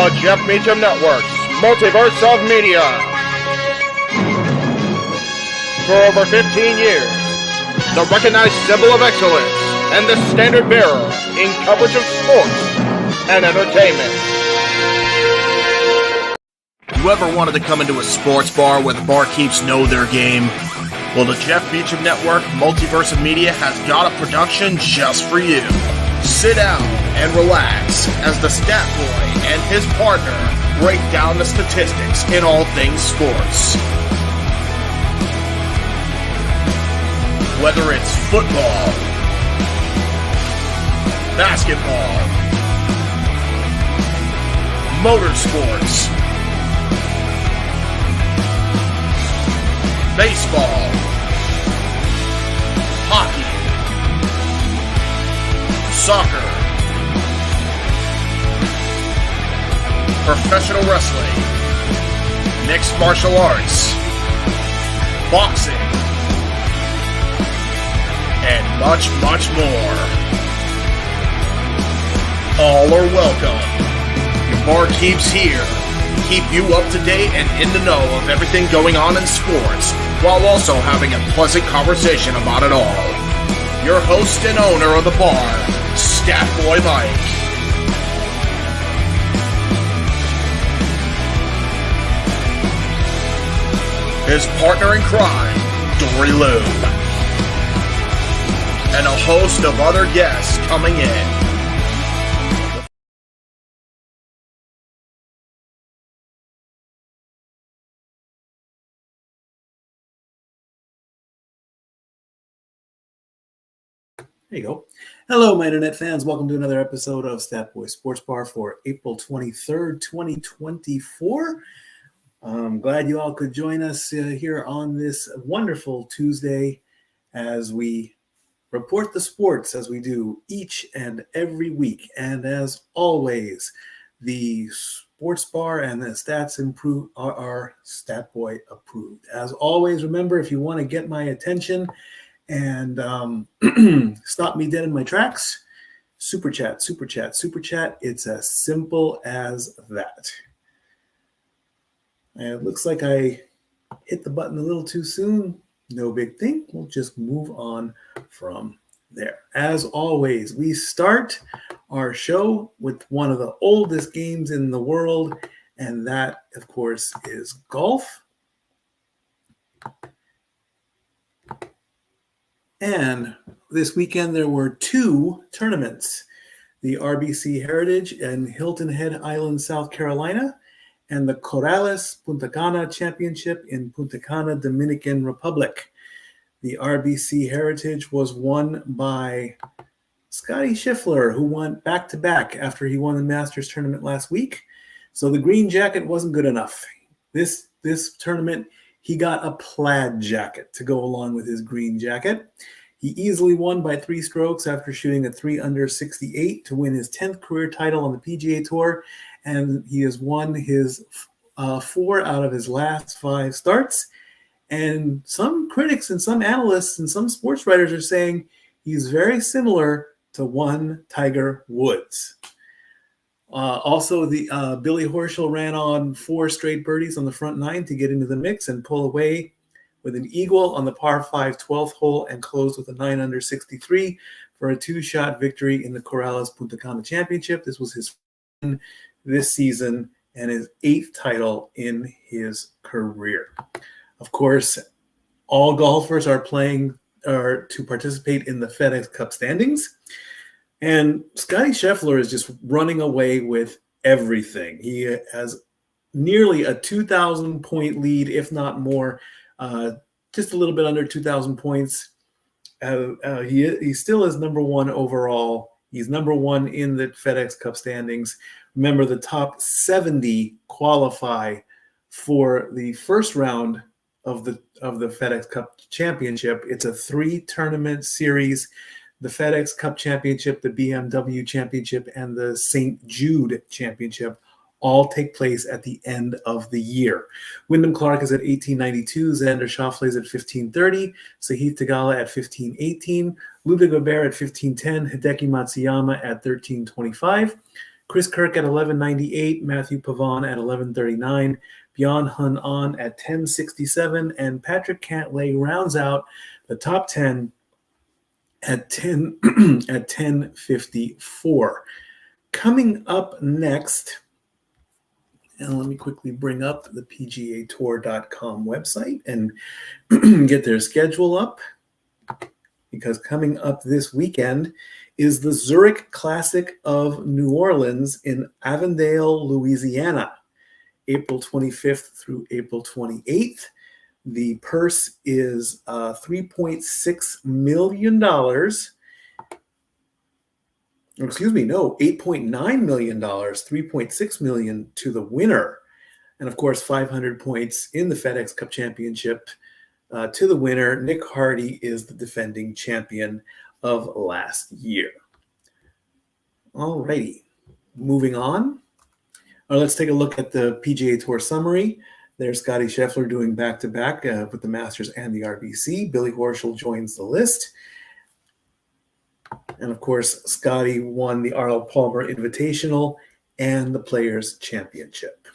The Jeff Meacham Network's Multiverse of Media. For over 15 years, the recognized symbol of excellence and the standard bearer in coverage of sports and entertainment. You ever wanted to come into a sports bar where the barkeeps know their game? Well, the Jeff Meacham Network Multiverse of Media has got a production just for you. Sit down and relax as the stat boy and his partner break down the statistics in all things sports. Whether it's football, basketball, motorsports, baseball, hockey, soccer, professional wrestling, mixed martial arts, boxing, and much, much more. All are welcome. Your barkeeps here keep you up to date and in the know of everything going on in sports, while also having a pleasant conversation about it all. Your host and owner of the bar, Stat Boy Mike. His partner in crime, Dory Lou. And a host of other guests coming in. There you go. Hello, my internet fans. Welcome to another episode of Stat Boy Sports Bar for April 23rd, 2024. I'm glad you all could join us here on this wonderful Tuesday as we report the sports as we do each and every week. And as always, the sports bar and the stats improve are Stat Boy approved. As always, remember, if you want to get my attention and stop me dead in my tracks, super chat. It's as simple as that. And it looks like I hit the button a little too soon. No big thing. We'll just move on from there. As always, we start our show with one of the oldest games in the world, and that, of course, is golf. And this weekend, there were two tournaments, the RBC Heritage in Hilton Head Island, South Carolina, and the Corrales Punta Cana Championship in Punta Cana, Dominican Republic. The RBC Heritage was won by Scotty Scheffler, who won back-to-back after he won the Masters tournament last week. So the green jacket wasn't good enough. This tournament, he got a plaid jacket to go along with his green jacket. He easily won by 3 strokes after shooting a 3 under 68 to win his 10th career title on the PGA Tour, and he has won his 4 out of his last 5 starts. And some critics and some analysts and some sports writers are saying he's very similar to one Tiger Woods. Also, the Billy Horschel ran on 4 straight birdies on the front 9 to get into the mix and pull away with an eagle on the par 5 12th hole and closed with a 9 under 63 for a 2-shot victory in the Corrales Punta Cana Championship. This was his this season and his 8th title in his career. Of course, all golfers are to participate in the FedEx Cup standings. And Scotty Scheffler is just running away with everything. He has nearly a 2,000-point lead, if not more, just a little bit under 2,000 points. He still is number 1 overall. He's number 1 in the FedEx Cup standings. Remember, the top 70 qualify for the first round of the FedEx Cup Championship. It's a 3-tournament series. The FedEx Cup Championship, the BMW Championship, and the St. Jude Championship all take place at the end of the year. Wyndham Clark is at 1892, Xander Schauffele is at 1530, Sahith Theegala at 1518, Ludwig Gobert at 1510, Hideki Matsuyama at 1325, Chris Kirk at 11.98, Matthew Pavon at 11.39, Bjorn Hun An at 10.67, and Patrick Cantlay rounds out the top 10 at 10 at 10.54. Coming up next, and let me quickly bring up the PGAtour.com website and get their schedule up, because coming up this weekend is the Zurich Classic of New Orleans in Avondale, Louisiana, April 25th through April 28th. The purse is $3.6 million. Excuse me, no, $8.9 million, $3.6 million to the winner. And of course, 500 points in the FedEx Cup Championship to the winner. Nick Hardy is the defending champion of last year. All righty, moving on. Let's take a look at the PGA Tour summary. There's Scotty Scheffler doing back-to-back with the Masters and the RBC. Billy Horschel joins the list. And of course, Scotty won the Arnold Palmer Invitational and the Players' Championship.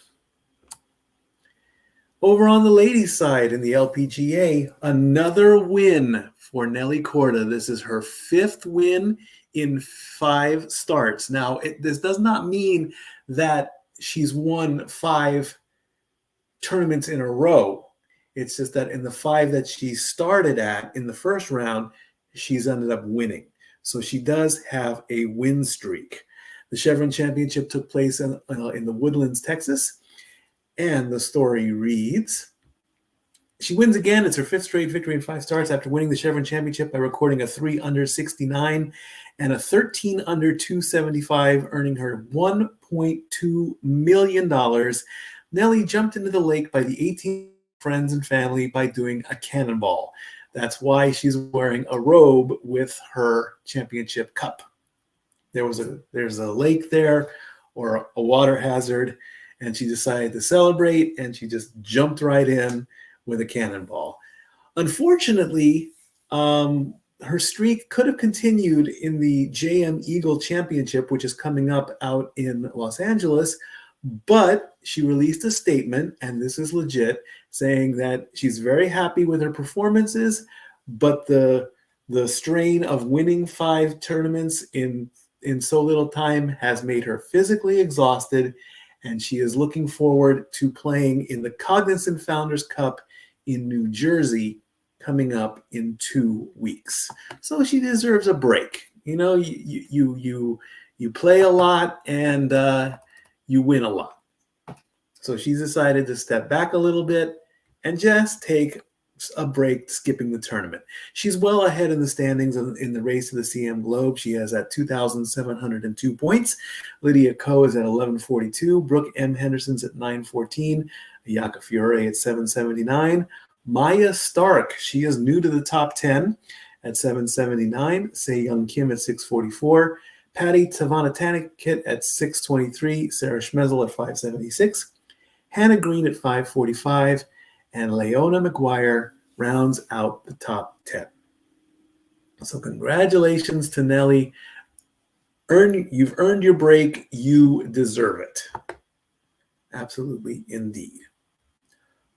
Over on the ladies' side in the LPGA, another win for Nelly Korda. This is her 5th win in 5 starts. Now, this does not mean that she's won 5 tournaments in a row. It's just that in the 5 that she started at in the first round, she's ended up winning. So she does have a win streak. The Chevron Championship took place in the Woodlands, Texas. And the story reads, she wins again. It's her 5th straight victory in 5 starts after winning the Chevron Championship by recording a 3 under 69 and a 13 under 275, earning her $1.2 million. Nelly jumped into the lake by the 18 friends and family by doing a cannonball. That's why she's wearing a robe with her championship cup. There's a lake there, or a water hazard, and she decided to celebrate, and she just jumped right in with a cannonball. Unfortunately, her streak could have continued in the JM Eagle Championship, which is coming up out in Los Angeles, but she released a statement, and this is legit, saying that she's very happy with her performances, but the strain of winning 5 tournaments in so little time has made her physically exhausted, and she is looking forward to playing in the Cognizant Founders Cup in New Jersey coming up in 2 weeks. So she deserves a break. You know, you play a lot and you win a lot. So she's decided to step back a little bit and just take a break, skipping the tournament. She's well ahead in the standings in the race to the CM Globe. She has at 2,702 points. Lydia Ko is at 1142. Brooke M. Henderson's at 914. Ayaka Fiore at 779. Maya Stark, she is new to the top 10 at 779. Se-Young Kim at 644. Patty Tavanatanikit at 623. Sarah Schmezel at 576. Hannah Green at 545. And Leona McGuire rounds out the top 10. So congratulations to Nelly. You've earned your break. You deserve it. Absolutely, indeed.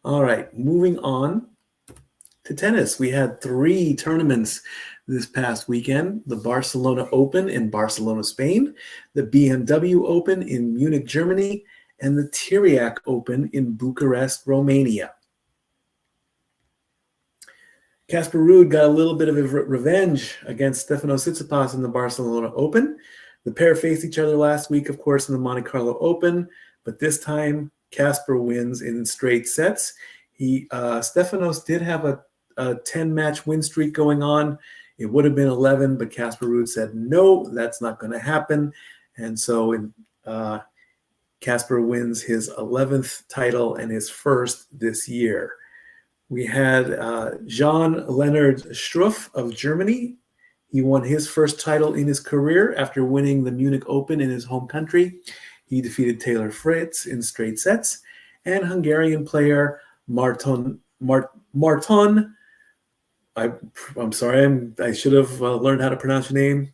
All right, moving on to tennis. We had 3 tournaments this past weekend. The Barcelona Open in Barcelona, Spain, the BMW Open in Munich, Germany, and the Tiriac Open in Bucharest, Romania. Casper Ruud got a little bit of revenge against Stefanos Tsitsipas in the Barcelona Open. The pair faced each other last week, of course, in the Monte Carlo Open, but this time Casper wins in straight sets. Stefanos did have a 10-match win streak going on. It would have been 11, but Casper Ruud said, no, that's not going to happen. And so Casper wins his 11th title and his first this year. We had Jean-Leonard Struff of Germany. He won his first title in his career after winning the Munich Open in his home country. He defeated Taylor Fritz in straight sets. And Hungarian player Marton. I'm sorry, I should have learned how to pronounce your name.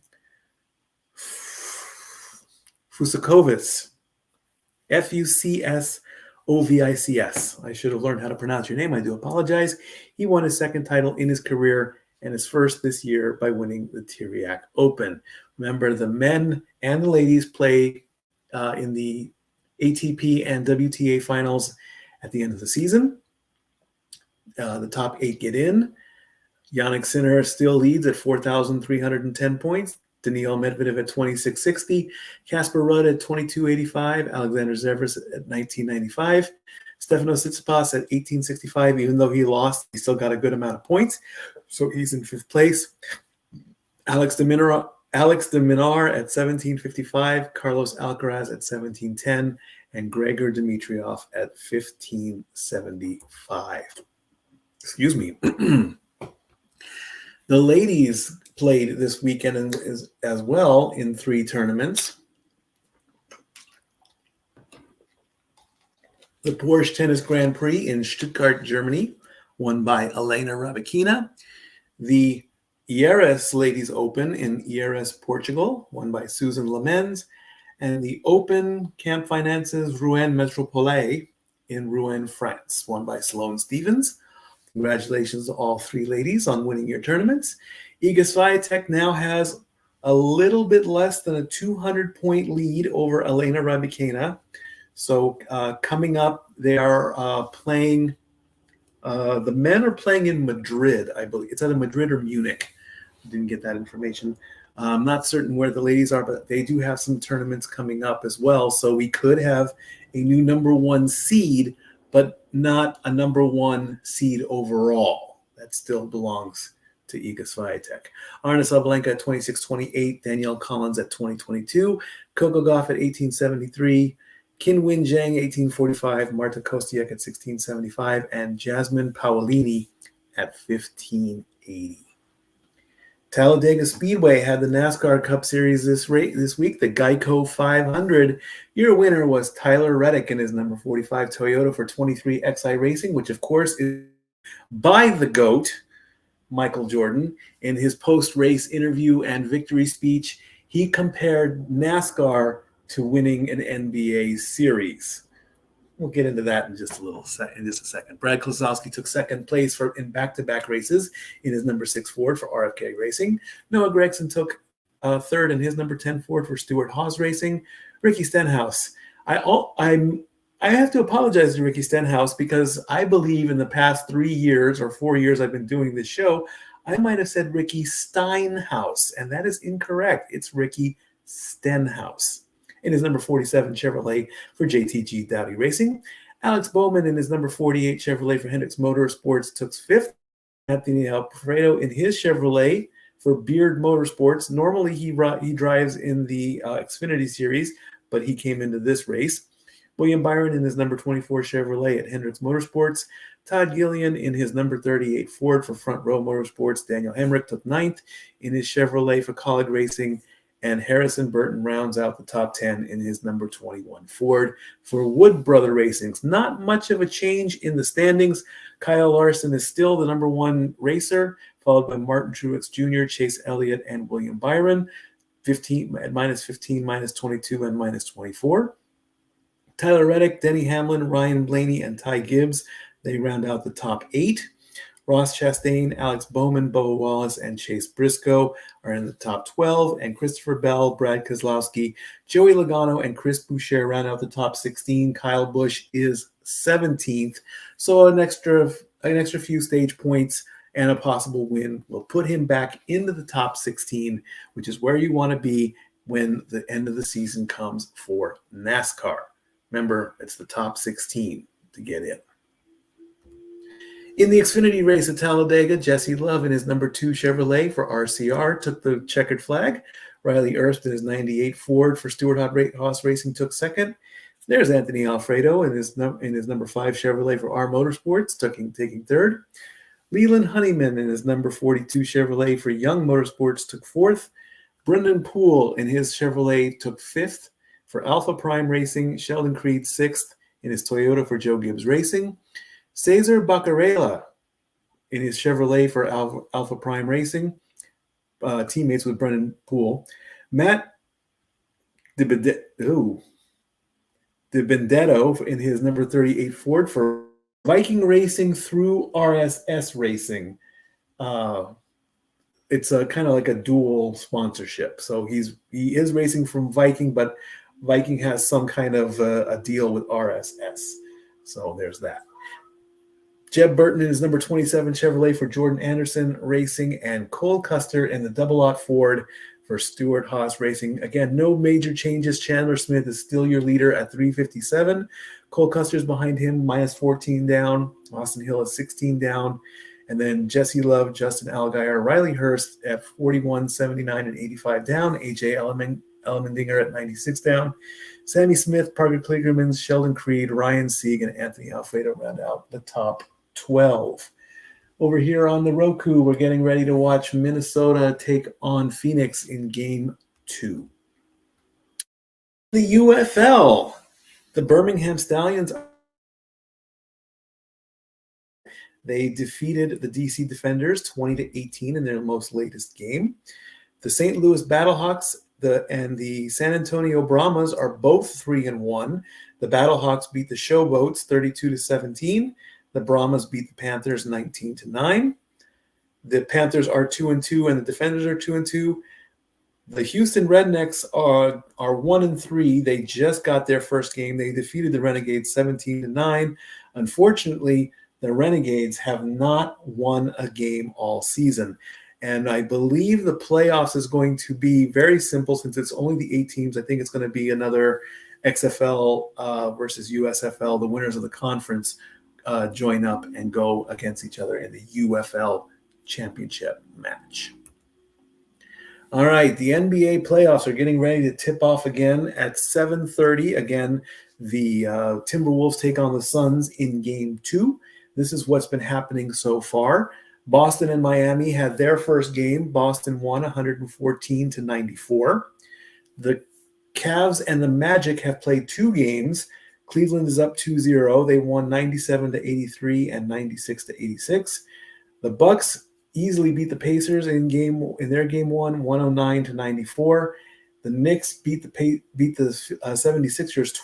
Fusakovics, Fucsovics. I should have learned how to pronounce your name. I do apologize. He won his second title in his career and his first this year by winning the Tiriac Open. Remember, the men and the ladies play in the ATP and WTA finals at the end of the season. The top 8 get in. Jannik Sinner still leads at 4,310 points. Daniil Medvedev at 2,660. Casper Ruud at 2,285. Alexander Zverev at 1,995. Stefanos Tsitsipas at 1,865. Even though he lost, he still got a good amount of points. So he's in 5th place. Alex de Minaur at 1,755. Carlos Alcaraz at 1,710. And Gregor Dimitrov at 1,575. Excuse me. The ladies played this weekend as well in 3 tournaments. The Porsche Tennis Grand Prix in Stuttgart, Germany, won by Elena Rybakina. The Jerez Ladies Open in Jerez, Portugal, won by Susan Lemens. And the Open Camp Finances Rouen Metropole in Rouen, France, won by Sloane Stevens. Congratulations to all 3 ladies on winning your tournaments. Iga Swiatek now has a little bit less than a 200-point lead over Elena Rybakina. So coming up, they are playing. The men are playing in Madrid, I believe. It's either Madrid or Munich. I didn't get that information. I'm not certain where the ladies are, but they do have some tournaments coming up as well. So we could have a new number 1 seed, but not a number 1 seed overall. That still belongs to Iga Swiatek. Arna Sabalenka at 26-28, Danielle Collins at 20-22, Coco Gauff at 18-73, Qinwen Zhang 18-45, Marta Kostyuk at 16-75, and Jasmine Paolini at 15-80. Talladega Speedway had the NASCAR Cup Series this week, the Geico 500. Your winner was Tyler Reddick in his number 45 Toyota for 23XI Racing, which of course is by the GOAT, Michael Jordan. In his post-race interview and victory speech, he compared NASCAR to winning an NBA series. We'll get into that in just a second. Brad Keselowski took second place in back-to-back races in his number 6 Ford for RFK Racing. Noah Gragson took third in his number 10 Ford for Stewart-Haas Racing. Ricky Stenhouse. I have to apologize to Ricky Stenhouse because I believe in the past 3 years or 4 years I've been doing this show, I might have said Ricky Steinhaus, and that is incorrect. It's Ricky Stenhouse. In his number 47 Chevrolet for JTG Dowdy Racing. Alex Bowman in his number 48 Chevrolet for Hendricks Motorsports took 5th. Anthony Alfredo in his Chevrolet for Beard Motorsports. Normally he drives in the Xfinity Series, but he came into this race. William Byron in his number 24 Chevrolet at Hendricks Motorsports. Todd Gillian in his number 38 Ford for Front Row Motorsports. Daniel Hemrick took 9th in his Chevrolet for College Racing. And Harrison Burton rounds out the top 10 in his number 21 Ford for Wood Brother Racings. Not much of a change in the standings. Kyle Larson is still the number 1 racer, followed by Martin Truex Jr., Chase Elliott, and William Byron, 15 at -15, -22, and -24. Tyler Reddick, Denny Hamlin, Ryan Blaney, and Ty Gibbs, they round out the top 8. Ross Chastain, Alex Bowman, Bubba Wallace, and Chase Briscoe are in the top 12, and Christopher Bell, Brad Keselowski, Joey Logano, and Chris Boucher round out the top 16. Kyle Busch is 17th, so an extra few stage points and a possible win will put him back into the top 16, which is where you want to be when the end of the season comes for NASCAR. Remember, it's the top 16 to get in. In the Xfinity race at Talladega, Jesse Love in his number 2 Chevrolet for RCR took the checkered flag. Riley Erst in his 98 Ford for Stewart-Haas Racing took 2nd. There's Anthony Alfredo in his number 5 Chevrolet for R Motorsports taking 3rd. Leland Honeyman in his number 42 Chevrolet for Young Motorsports took 4th. Brendan Poole in his Chevrolet took 5th. For Alpha Prime Racing, Sheldon Creed 6th in his Toyota for Joe Gibbs Racing. Cesar Baccarella in his Chevrolet for Alpha Prime Racing, teammates with Brendan Poole. Matt Benedetto in his number 38 Ford for Viking Racing through RSS Racing. It's a kind of like a dual sponsorship. So he is racing from Viking, but Viking has some kind of a deal with RSS. So there's that. Jeb Burton in his number 27 Chevrolet for Jordan Anderson Racing, and Cole Custer in the double-aught Ford for Stuart Haas Racing. Again, no major changes. Chandler Smith is still your leader at 357. Cole Custer's behind him, minus 14 down. Austin Hill is 16 down. And then Jesse Love, Justin Allgaier, Riley Hurst at 41, 79, and 85 down. AJ Elmendinger at 96 down. Sammy Smith, Parker Kligerman, Sheldon Creed, Ryan Sieg, and Anthony Alfredo round out the top 12. Over here on the Roku, we're getting ready to watch Minnesota take on Phoenix in Game 2. The UFL, the Birmingham Stallions, they defeated the DC Defenders 20-18 in their most latest game. The St. Louis Battlehawks and the San Antonio Brahmas are both 3-1. The Battlehawks beat the Showboats 32-17. The Brahmas beat the Panthers 19-9. The Panthers are 2-2, and the Defenders are 2-2. The Houston Rednecks are 1-3. They just got their first game. They defeated the Renegades 17-9. Unfortunately, the Renegades have not won a game all season. And I believe the playoffs is going to be very simple since it's only the 8 teams. I think it's going to be another XFL versus USFL. The winners of the conference join up and go against each other in the UFL championship match. All right, the NBA playoffs are getting ready to tip off again at 7:30. Again, the Timberwolves take on the Suns in Game 2. This is what's been happening so far. Boston and Miami had their first game. Boston won 114-94. The Cavs and the Magic have played 2 games. Cleveland is up 2-0. They won 97-83 and 96-86. The Bucks easily beat the Pacers in their game 1, 109-94. The Knicks beat the 76ers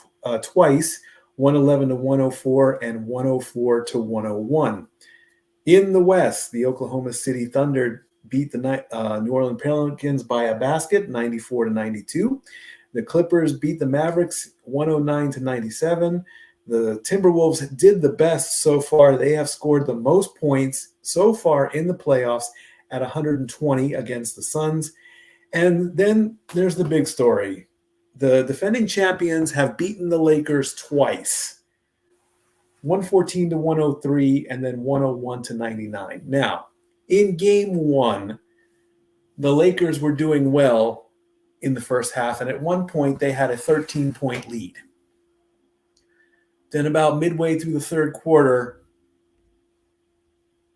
twice, 111-104 and 104-101. In the West, the Oklahoma City Thunder beat the New Orleans Pelicans by a basket, 94-92. The Clippers beat the Mavericks 109-97. The Timberwolves did the best so far. They have scored the most points so far in the playoffs at 120 against the Suns. And then there's the big story. The defending champions have beaten the Lakers twice, 114-103 and then 101-99. Now, in Game 1, the Lakers were doing well in the first half, and at one point they had a 13-point lead. Then about midway through the third quarter,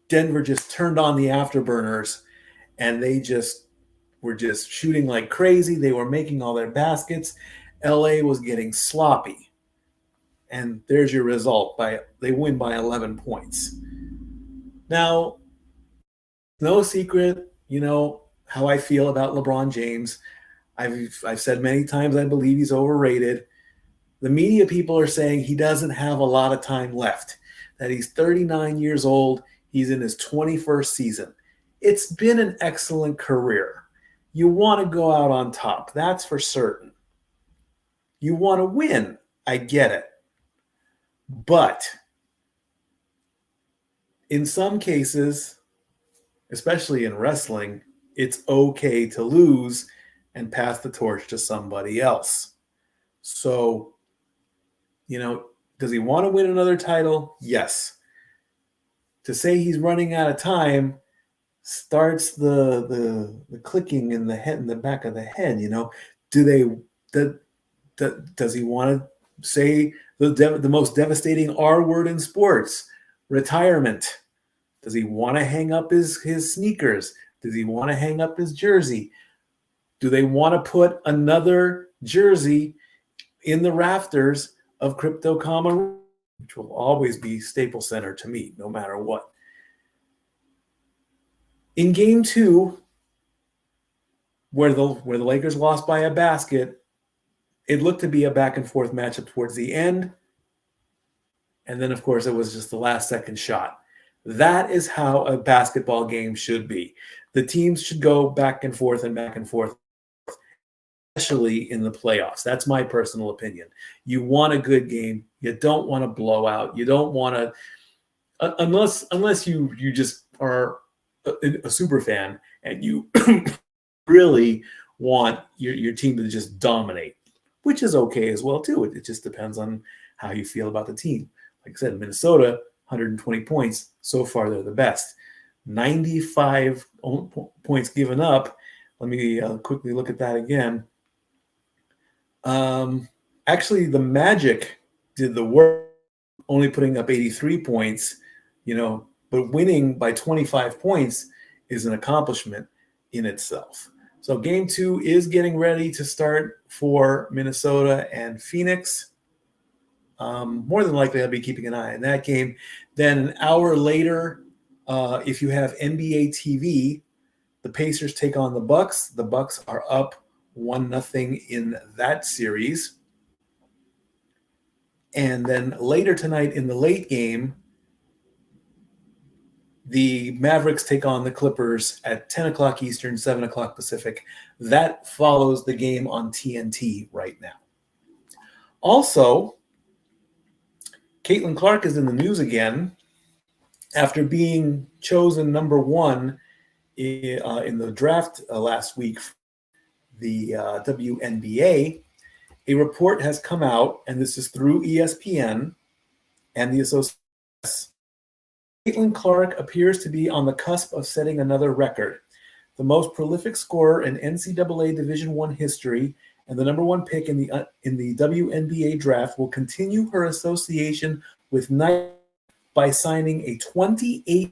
Denver just turned on the afterburners, and they were just shooting like crazy. They were making all their baskets. LA was getting sloppy. And there's your result. They win by 11 points. Now, no secret, how I feel about LeBron James. I've said many times I believe he's overrated. The media people are saying he doesn't have a lot of time left, that he's 39 years old. He's in his 21st season. It's been an excellent career. You want to go out on top. That's for certain. You want to win. I get it. But in some cases, especially in wrestling, it's okay to lose and pass the torch to somebody else. So, does he want to win another title? Yes. To say he's running out of time starts the clicking in the head, in the back of the head. Does he want to say the most devastating R word in sports? Retirement. Does he want to hang up his sneakers? Does he want to hang up his jersey? Do they want to put another jersey in the rafters of Crypto Comma, which will always be Staples Center to me, no matter what? In Game 2, where the Lakers lost by a basket, it looked to be a back and forth matchup towards the end. And then, of course, it was just the last second shot. That is how a basketball game should be. The teams should go back and forth, especially in the playoffs. That's my personal opinion. You want a good game. You don't want a blowout. You don't want to, unless you just are a super fan and you really want your team to just dominate, which is okay as well too. It just depends on how you feel about the team. Like I said, Minnesota, 120 points. So far, they're the best. 95 points given up. Let me quickly look at that again. Actually, the Magic did the work, only putting up 83 points, but winning by 25 points is an accomplishment in itself. So game 2 is getting ready to start for Minnesota and Phoenix. More than likely, I'll be keeping an eye on that game. Then an hour later, if you have NBA TV, the Pacers take on the Bucks. The Bucks are up 1-0 in that series. And then later tonight in the late game, the Mavericks take on the Clippers at 10 o'clock Eastern, 7 o'clock Pacific. That follows the game on TNT right now. Also, Caitlin Clark is in the news again after being chosen number 1 in the draft last week, the WNBA. A report has come out, and this is through ESPN and the Associated Press. Caitlin Clark appears to be on the cusp of setting another record. The most prolific scorer in NCAA Division I history and the number 1 pick in the WNBA draft will continue her association with Nike by signing a $28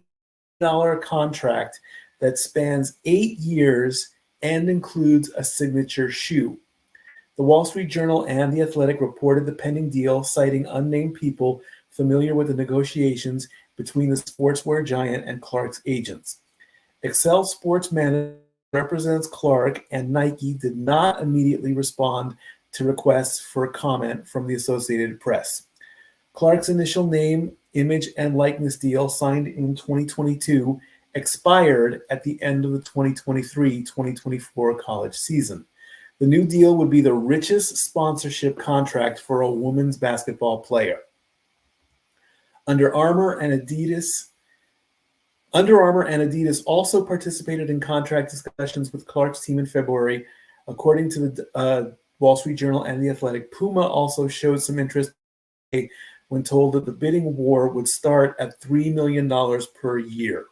contract that spans 8 years and includes a signature shoe. The Wall Street Journal and The Athletic reported the pending deal, citing unnamed people familiar with the negotiations between the sportswear giant and Clark's agents. Excel Sports Management represents Clark, and Nike did not immediately respond to requests for comment from the Associated Press. Clark's initial name, image, and likeness deal, signed in 2022, expired at the end of the 2023-2024 college season. The new deal would be the richest sponsorship contract for a women's basketball player. Under Armour and Adidas also participated in contract discussions with Clark's team in February. According to the Wall Street Journal and The Athletic, Puma also showed some interest when told that the bidding war would start at $3 million per year.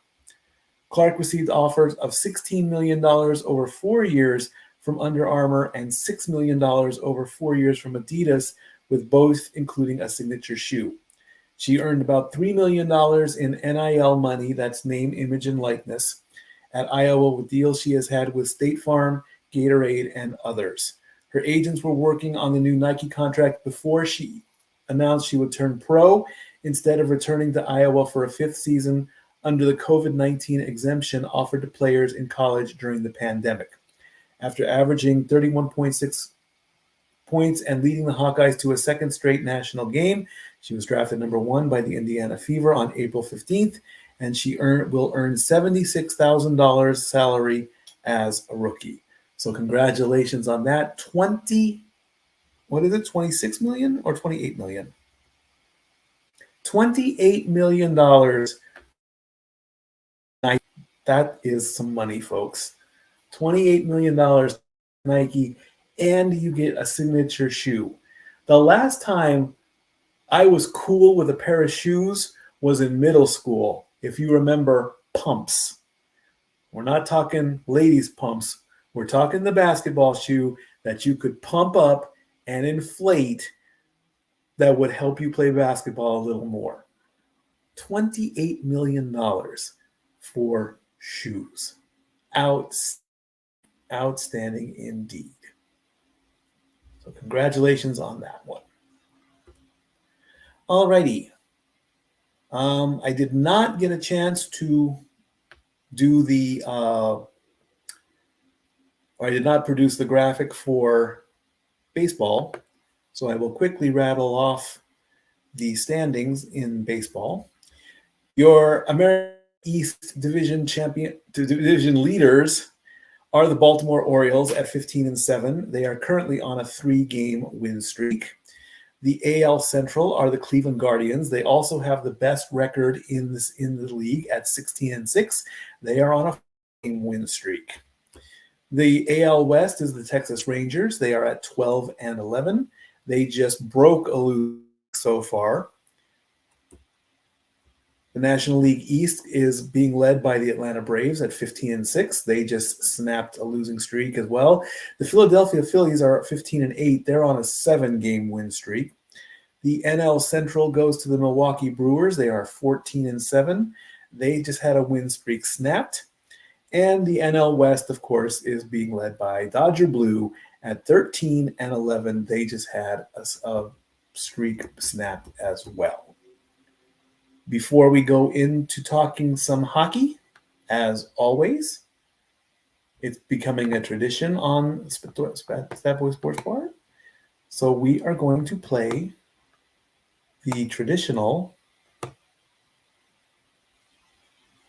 Clark received offers of $16 million over 4 years from Under Armour and $6 million over 4 years from Adidas, with both including a signature shoe. She earned about $3 million in NIL money, that's name, image, and likeness, at Iowa with deals she has had with State Farm, Gatorade, and others. Her agents were working on the new Nike contract before she announced she would turn pro instead of returning to Iowa for a 5th season under the COVID-19 exemption offered to players in college during the pandemic. After averaging 31.6 points and leading the Hawkeyes to a 2nd straight national game, she was drafted number 1 by the Indiana Fever on April 15th, and she will earn $76,000 salary as a rookie. So congratulations on that. 26 million or 28 million? $28 million. That is some money, folks. $28 million Nike, and you get a signature shoe. The last time I was cool with a pair of shoes was in middle school. If you remember, pumps. We're not talking ladies' pumps. We're talking the basketball shoe that you could pump up and inflate that would help you play basketball a little more. $28 million for shoes. Outstanding indeed. So congratulations on that one. Alrighty. I did not get a chance to do or I did not produce the graphic for baseball. So I will quickly rattle off the standings in baseball. Your American East Division division leaders are the Baltimore Orioles at 15-7. They are currently on a 3-game win streak. The AL Central are the Cleveland Guardians. They also have the best record in the league at 16-6. They are on a 4-game win streak. The AL West is the Texas Rangers. They are at 12-11. They just broke a losing so far. The National League East is being led by the Atlanta Braves at 15-6. They just snapped a losing streak as well. The Philadelphia Phillies are at 15-8. They're on a 7-game win streak. The NL Central goes to the Milwaukee Brewers. They are 14-7. They just had a win streak snapped. And the NL West, of course, is being led by Dodger Blue at 13-11. They just had a streak snapped as well. Before we go into talking some hockey, as always, it's becoming a tradition on Stat Boy Sports Bar. So we are going to play the traditional.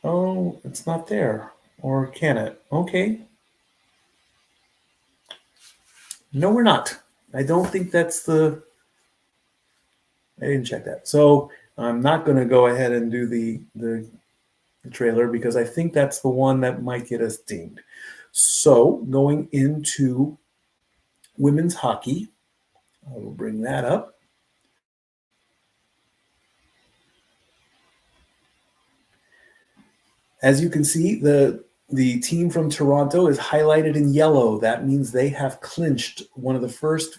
Oh, it's not there. Or can it? Okay. No, we're not. I don't think that's the. I didn't check that. So I'm not going to go ahead and do the trailer because I think that's the one that might get us dinged. So going into women's hockey, I will bring that up. As you can see, the team from Toronto is highlighted in yellow. That means they have clinched one of the first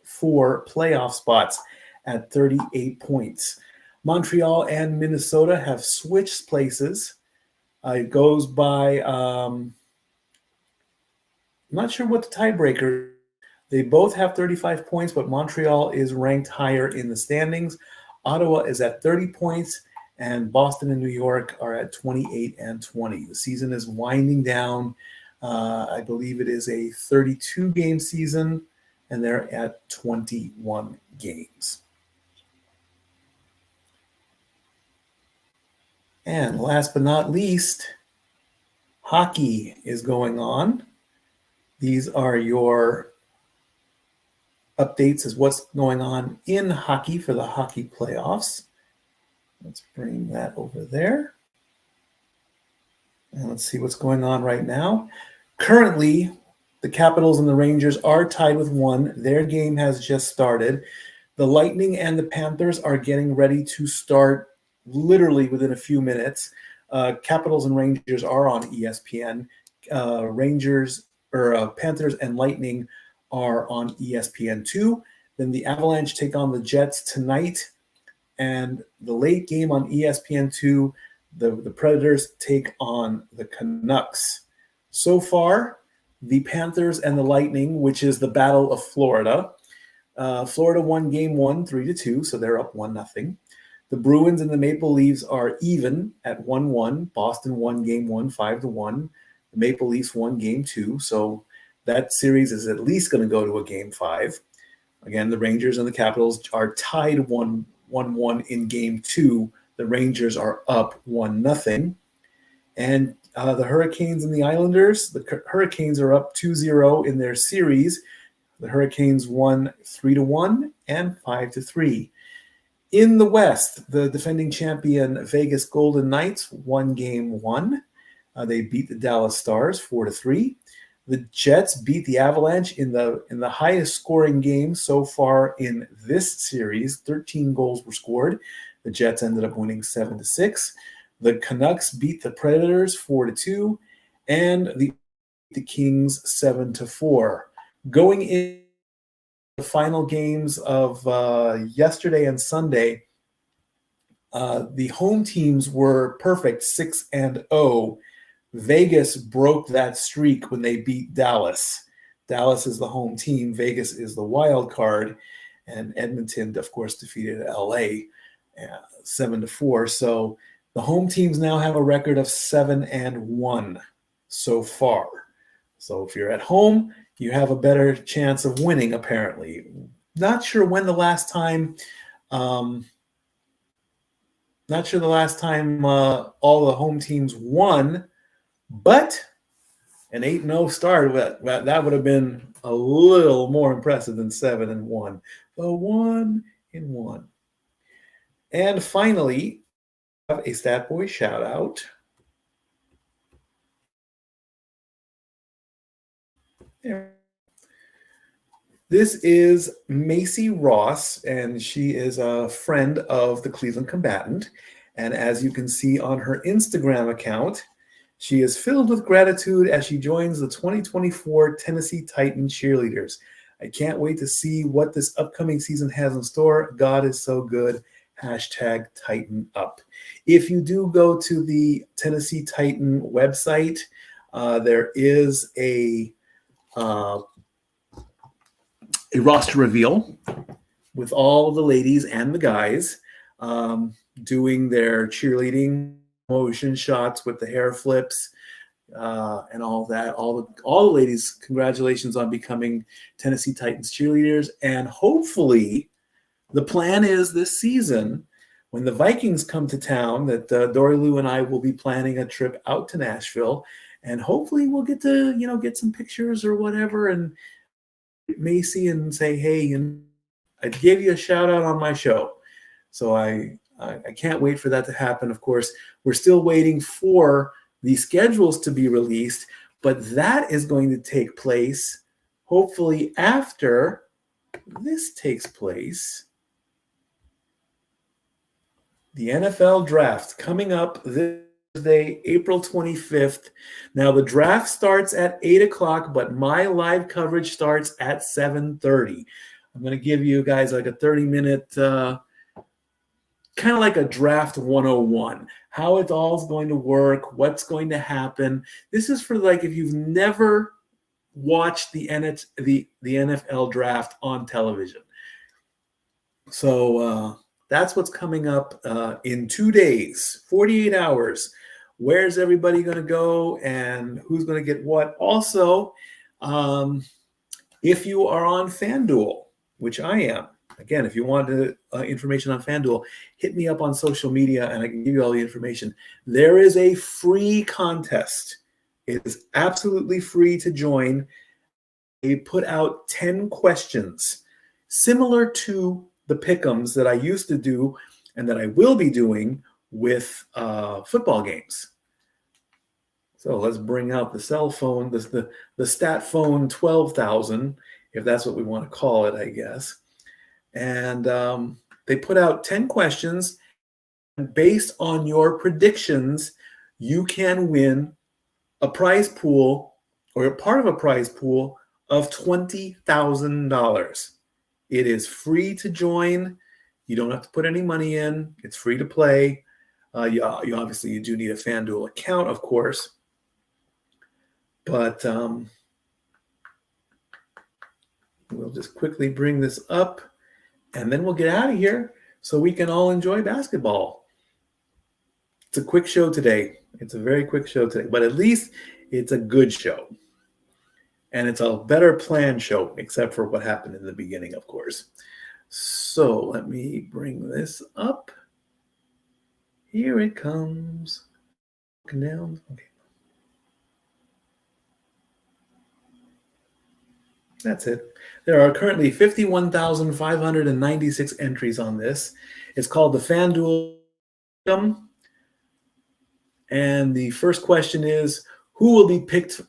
4 playoff spots at 38 points. Montreal and Minnesota have switched places. It goes by, I'm not sure what the tiebreaker is. They both have 35 points, but Montreal is ranked higher in the standings. Ottawa is at 30 points, and Boston and New York are at 28 and 20. The season is winding down. I believe it is a 32-game season, and they're at 21 games. And last but not least, hockey is going on. These are your updates as what's going on in hockey for the hockey playoffs. Let's bring that over there. And let's see what's going on right now. Currently, the Capitals and the Rangers are tied with 1. Their game has just started. The Lightning and the Panthers are getting ready to start literally within a few minutes. Capitals and Rangers are on ESPN. Panthers and Lightning are on ESPN2. Then the Avalanche take on the Jets tonight. And the late game on ESPN2, the Predators take on the Canucks. So far, the Panthers and the Lightning, which is the Battle of Florida. Florida won game 1, 3-2, so they're up 1-0. The Bruins and the Maple Leafs are even at 1-1. Boston won game 1, 5-1. The Maple Leafs won game 2, so that series is at least going to go to a game 5. Again, the Rangers and the Capitals are tied 1-1 in game 2. The Rangers are up 1-0. And the Hurricanes and the Islanders, the Hurricanes are up 2-0 in their series. The Hurricanes won 3-1 and 5-3. In the West, the defending champion Vegas Golden Knights won game 1. They beat the Dallas Stars 4-3. The Jets beat the Avalanche in the highest scoring game so far in this series. 13 goals were scored. The Jets ended up winning 7-6. The Canucks beat the Predators 4-2, and the Kings 7-4. Going in the final games of yesterday and Sunday, the home teams were perfect, 6-0. Vegas broke that streak when they beat Dallas. Dallas is the home team. Vegas is the wild card. And Edmonton, of course, defeated LA 7-4. So the home teams now have a record of 7-1 so far. So if you're at home, you have a better chance of winning, apparently. Not sure when the last time, all the home teams won, but an 8-0 start, that would have been a little more impressive than 7-1. The 1-1. And finally, have a Stat Boy shout out. There. This is Macy Ross, and she is a friend of the Cleveland Combatant. And as you can see on her Instagram account, she is filled with gratitude as she joins the 2024 Tennessee Titans cheerleaders. I can't wait to see what this upcoming season has in store. God is so good. Hashtag Titan Up. If you do go to the Tennessee Titan website, there is a roster reveal with all the ladies and the guys doing their cheerleading motion shots with the hair flips and all that. All the ladies, congratulations on becoming Tennessee Titans cheerleaders. And hopefully the plan is this season, when the Vikings come to town, that Dory Lou and I will be planning a trip out to Nashville. And hopefully we'll get to, get some pictures or whatever and Macy and say, hey, I gave you a shout out on my show. So I can't wait for that to happen. Of course, we're still waiting for the schedules to be released, but that is going to take place hopefully after this takes place. The NFL draft coming up this Thursday, April 25th. Now, the draft starts at 8 o'clock, but my live coverage starts at 7:30. I'm going to give you guys like a 30-minute, kind of like a draft 101, how it all is going to work, what's going to happen. This is for like if you've never watched the NFL draft on television. So that's what's coming up in 2 days, 48 hours. Where's everybody going to go and who's going to get what? Also, if you are on FanDuel, which I am, again, if you want information on FanDuel, hit me up on social media and I can give you all the information. There is a free contest. It is absolutely free to join. They put out 10 questions, similar to the pick'ems that I used to do and that I will be doing with football games. So let's bring out the cell phone, the stat phone 12,000, if that's what we want to call it, I guess. And they put out 10 questions. And based on your predictions, you can win a prize pool or a part of a prize pool of $20,000. It is free to join. You don't have to put any money in. It's free to play. You obviously you do need a FanDuel account, of course. But we'll just quickly bring this up, and then we'll get out of here so we can all enjoy basketball. It's a quick show today. It's a very quick show today, but at least it's a good show. And it's a better planned show, except for what happened in the beginning, of course. So let me bring this up. Here it comes. Down. Okay. That's it. There are currently 51,596 entries on this. It's called the FanDuel. And the first question is, who will be picked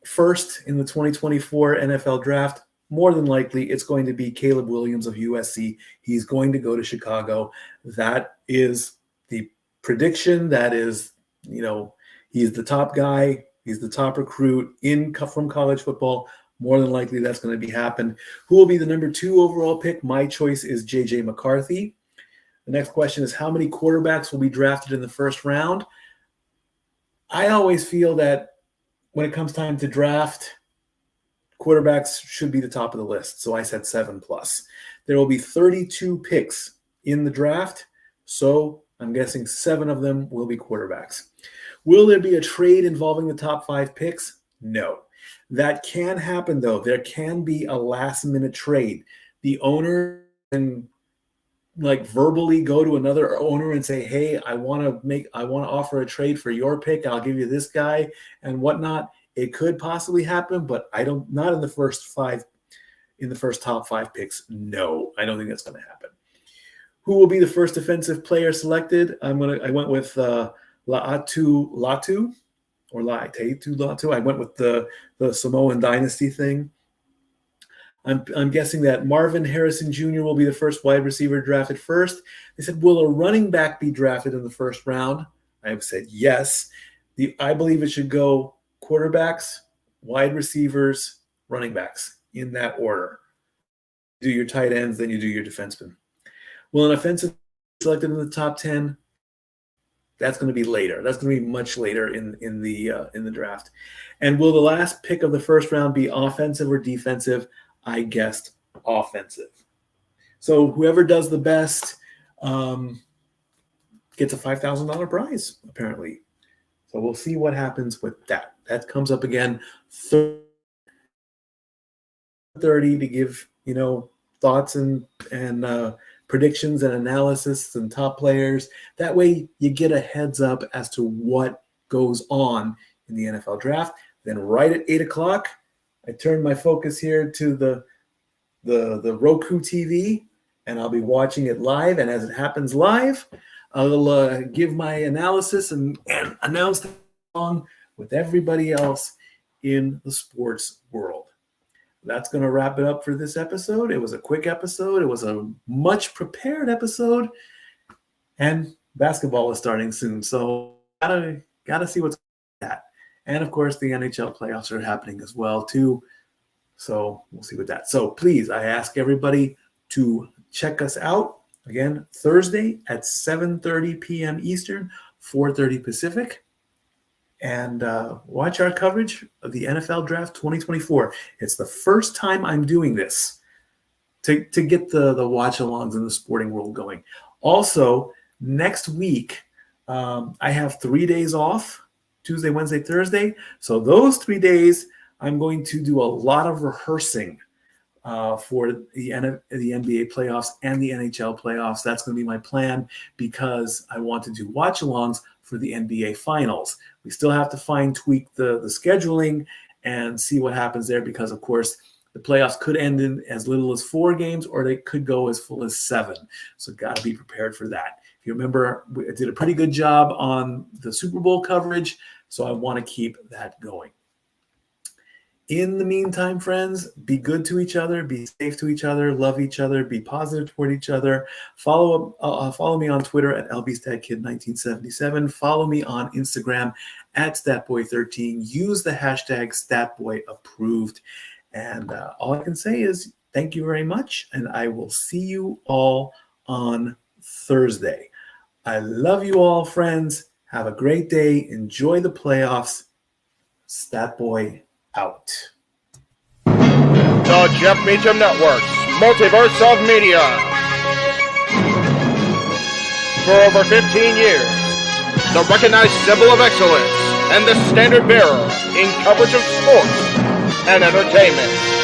first in the 2024 NFL draft? More than likely, it's going to be Caleb Williams of USC. He's going to go to Chicago. That is the prediction. That is, he's the top guy. He's the top recruit from college football. More than likely, that's going to happen. Who will be the number 2 overall pick? My choice is J.J. McCarthy. The next question is, how many quarterbacks will be drafted in the first round? I always feel that when it comes time to draft, quarterbacks should be the top of the list. So I said 7+. There will be 32 picks in the draft. So I'm guessing 7 of them will be quarterbacks. Will there be a trade involving the top 5 picks? No. That can happen, though. There can be a last-minute trade. The owner can verbally go to another owner and say, "Hey, I want to offer a trade for your pick. I'll give you this guy and whatnot." It could possibly happen, but not in the first top 5 picks. No, I don't think that's going to happen. Who will be the first defensive player selected? I went with La'atu Latu. Or La'atu Latu. I went with the Samoan dynasty thing. I'm guessing that Marvin Harrison Jr. will be the first wide receiver drafted first. They said, will a running back be drafted in the first round? I have said yes. I believe it should go quarterbacks, wide receivers, running backs in that order. Do your tight ends, then you do your defensemen. Will an offensive selected in the top 10? That's going to be later. That's going to be much later in the draft. And will the last pick of the first round be offensive or defensive? I guessed offensive. So whoever does the best gets a $5,000 prize, apparently. So we'll see what happens with that. That comes up again 30 to give thoughts and predictions and analysis and top players. That way you get a heads up as to what goes on in the NFL draft. Then right at 8 o'clock, I turn my focus here to the Roku TV, and I'll be watching it live. And as it happens live, I'll give my analysis and announce it along with everybody else in the sports world. That's going to wrap it up for this episode. It was a quick episode. It was a much prepared episode, and basketball is starting soon. So gotta see what's that. And of course, the NHL playoffs are happening as well too. So we'll see with that. So please, I ask everybody to check us out again Thursday at 7:30 p.m. Eastern, 4:30 Pacific. And watch our coverage of the NFL Draft 2024. It's the first time I'm doing this to get the watch-alongs in the sporting world going. Also, next week, I have 3 days off, Tuesday, Wednesday, Thursday. So those 3 days, I'm going to do a lot of rehearsing for the NBA playoffs and the NHL playoffs. That's going to be my plan because I want to do watch-alongs for the NBA finals. We still have to fine-tweak the scheduling and see what happens there because, of course, the playoffs could end in as little as 4 games or they could go as full as 7. So got to be prepared for that. If you remember, we did a pretty good job on the Super Bowl coverage, so I want to keep that going. In the meantime, friends, be good to each other, be safe to each other, love each other, be positive toward each other. Follow me on Twitter at LBStatKid1977. Follow me on Instagram at StatBoy13. Use the hashtag StatBoyApproved. And all I can say is thank you very much, and I will see you all on Thursday. I love you all, friends. Have a great day. Enjoy the playoffs. Statboy out. The Jeff Meacham Network's Multiverse of Media. For over 15 years, the recognized symbol of excellence and the standard bearer in coverage of sports and entertainment.